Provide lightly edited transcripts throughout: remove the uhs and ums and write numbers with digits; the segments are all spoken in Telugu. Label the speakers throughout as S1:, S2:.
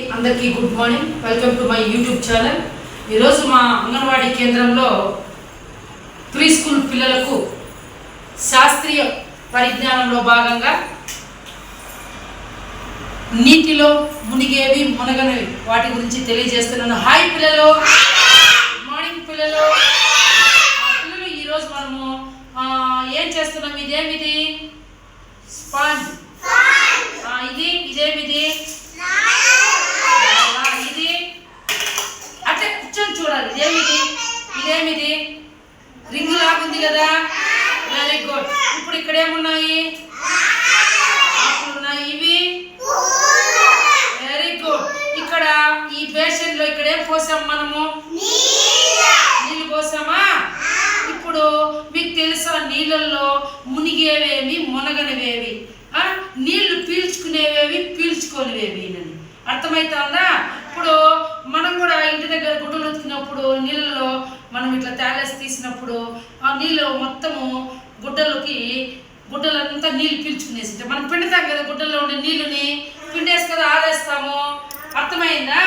S1: అందరికీ good morning. Welcome to my YouTube channel. ఈరోజు మా అంగన్వాడీ కేంద్రంలో ప్రీ స్కూల్ పిల్లలకు శాస్త్రీయ పరిజ్ఞానంలో భాగంగా నీటిలో మునిగేవి మునగనివి వాటి గురించి తెలియజేస్తున్నాను. హాయ్ పిల్లలు, గుడ్ మార్నింగ్ పిల్లలు. పిల్లలు ఈరోజు మనము ఏం చేస్తున్నాం? ఇదేమిది? స్పాంజ్. ఇదేమిది? ఇది అట్లా కూర్చొని చూడాలి. ఇదేమిది? రింగు లాగుంది కదా. Very good. ఇప్పుడు ఇక్కడ ఏమున్నాయి? ఉన్నాయి. ఇవి వెరీ గుడ్. ఇక్కడ ఈ బేషన్ లో ఇక్కడ ఏం పోసాం? మనము నీళ్ళు పోసామా? ఇప్పుడు మీకు తెలుసా నీళ్ళల్లో మునిగేవేవి మునగనివేవి, నీళ్లు పీల్చుకునేవేవి పీల్చుకోనివేవి అని అర్థమవుతుందా? ఇప్పుడు మనం కూడా ఇంటి దగ్గర గుడ్డలు ఉతికినప్పుడు నీళ్ళలో మనం ఇట్లా తాళేసి తీసినప్పుడు ఆ నీళ్ళు మొత్తము గుడ్డలంతా నీళ్ళు పీల్చుకునేసి మనం పిండుతాం కదా. గుడ్డల్లో ఉండే నీళ్ళని పిండేసి కదా ఆరేస్తాము. అర్థమైందా?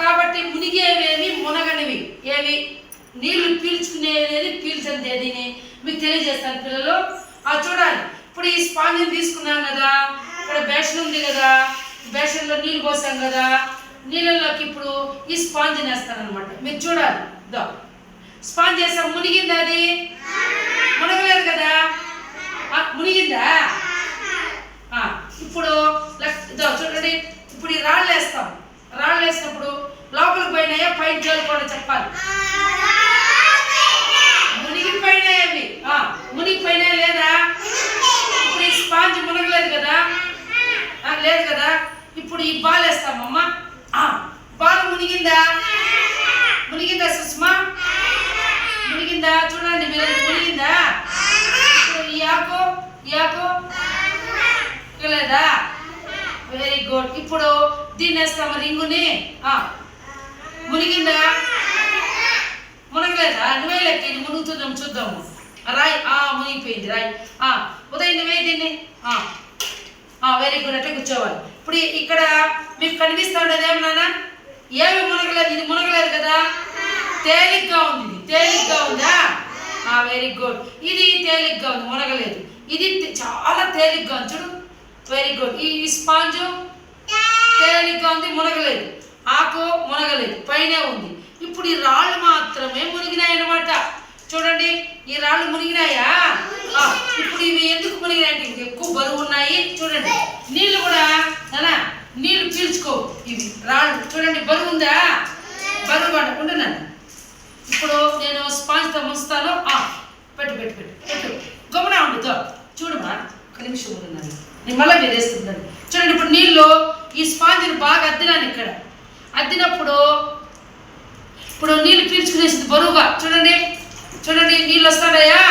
S1: కాబట్టి మునిగేవేవి మునగనివి ఏవి, నీళ్లు పీల్చుకునేది పీల్చనిది ఏదిని మీకు తెలియజేస్తాను పిల్లలు. చూడాలి. ఇప్పుడు ఈ స్పాంజ్ని తీసుకున్నాం కదా, ఇక్కడ బేషన్ ఉంది కదా, బేషన్లో నీళ్ళు పోసాం కదా, నీళ్ళలోకి ఇప్పుడు ఈ స్పాంజ్ వేస్తాను అనమాట. మీరు చూడాలి. స్పాంజ్ వేసాం. మునిగిందా? అది మునగలేదు కదా. మునిగిందా? ఇప్పుడు చూడండి. ఇప్పుడు ఈ రాళ్ళు వేస్తాం. రాళ్ళు వేసినప్పుడు లోపలికి పోయినాయా పైన జోలు కూడా చెప్పాలి. మునిగిపోయినాయి అవి. మునిగిపోయినాయా లేదా? ఇప్పుడు ఈ స్పాంజ్ మునగలేదు కదా, లేదు కదా. ఇప్పుడు ఈ బాల్ వేస్తామమ్మా. బాల్ మునిగిందా? మునిగిందా సుష్మా? మునిగిందా? చూడండి మీరు, మునిగిందా? ఇప్పుడు ఈ ఆకు లేదా? Very good. ఇప్పుడు దీన్ని వేస్తాము, రింగుని. మునిగిందా? మునగలేదా? నువ్వే లెక్క. ఇది మునుగుతుందాం, చూద్దాము. రాయి. మునిగిపోయింది. రాయి. ఉదయం నువ్వే దీన్ని. Very good. అట్లా కూర్చోవాలి. ఇప్పుడు ఇక్కడ మీకు కనిపిస్తూ ఉండేది ఏమన్నా? ఏమి మునగలేదు. ఇది మునగలేదు కదా, తేలిగ్గా ఉంది. ఇది తేలిగ్గా ఉందా? Very good. ఇది తేలిగ్గా ఉంది, మునగలేదు. ఇది చాలా తేలిగ్గా ఉంది, చూడు. Very good. ఈ స్పాంజు తేలిగ్గా ఉంది, మునగలేదు. ఆకు మునగలేదు, పైనే ఉంది. ఇప్పుడు ఈ రాళ్ళు మాత్రమే మునిగినాయి అన్నమాట. చూడండి, ఈ రాళ్ళు మునిగినాయా? ఇప్పుడు ఇవి ఎందుకు మునిగినాయంటే ఇవి ఎక్కువ బరువు ఉన్నాయి. చూడండి, నీళ్ళు కూడా నీళ్ళు పీల్చుకో. ఇవి రాళ్ళు చూడండి, బరువు ఉందా? బరువు ఉంటున్నాను. ఇప్పుడు నేను స్పాంజ్తో ముంచుతాను. పెట్టు గమనా ఉండుతో. చూడమా, ఒక నిమిషం ఉంటున్నాను. నేను మళ్ళీ మీరు వేస్తుంటాను. చూడండి, ఇప్పుడు నీళ్ళు ఈ స్పాంజ్ని బాగా అద్దినాను. ఇక్కడ అద్దినప్పుడు ఇప్పుడు నీళ్ళు పీల్చుకునేసింది బరువుగా. చూడండి నీళ్ళు వస్తాడాయా?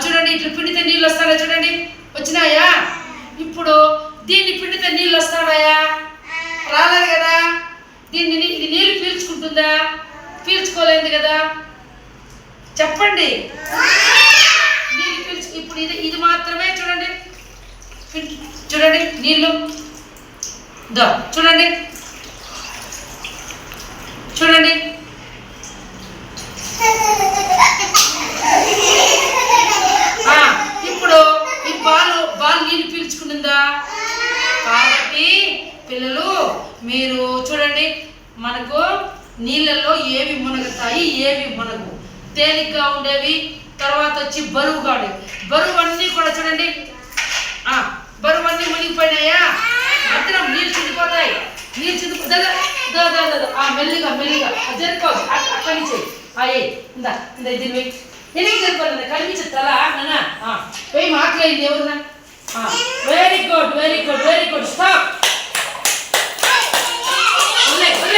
S1: చూడండి, ఇట్లా పిండితే నీళ్ళు వస్తాడా? చూడండి, వచ్చినాయా? ఇప్పుడు దీన్ని పిండితే నీళ్ళు వస్తాడాయా? రాలేదు కదా. ఇది నీళ్ళు పీల్చుకుంటుందా? పీల్చుకోలేదు కదా. చెప్పండి. నీళ్ళు ఇప్పుడు ఇది మాత్రమే. చూడండి నీళ్ళు చూడండి. ఇప్పుడు ఈ బాల్ నీళ్ళు పీల్చుకుంటుందా? కాబట్టి పిల్లలు మీరు చూడండి, మనకు నీళ్ళల్లో ఏవి మునగుతాయి, ఏవి మునగు. తేలిగ్గా ఉండేవి, తర్వాత వచ్చి బరువుగా ఉండేవి. బరువు అన్నీ కూడా చూడండి, బరువు అన్నీ మునిగిపోయినాయా? మాత్రం నీళ్ళు చిందిపోతాయి. నీళ్ళు చిందిపోతా మెల్లిగా జరుపుకోవచ్చు. అక్కడి నుంచి ఇందా దీన్ని వెయ్యి. ఎందుకు జరుపుకోలేదు? కనిపించదు తలా వెయ్యి. మాట్లాడింది ఎవరున్నా? Very good. స్టాప్.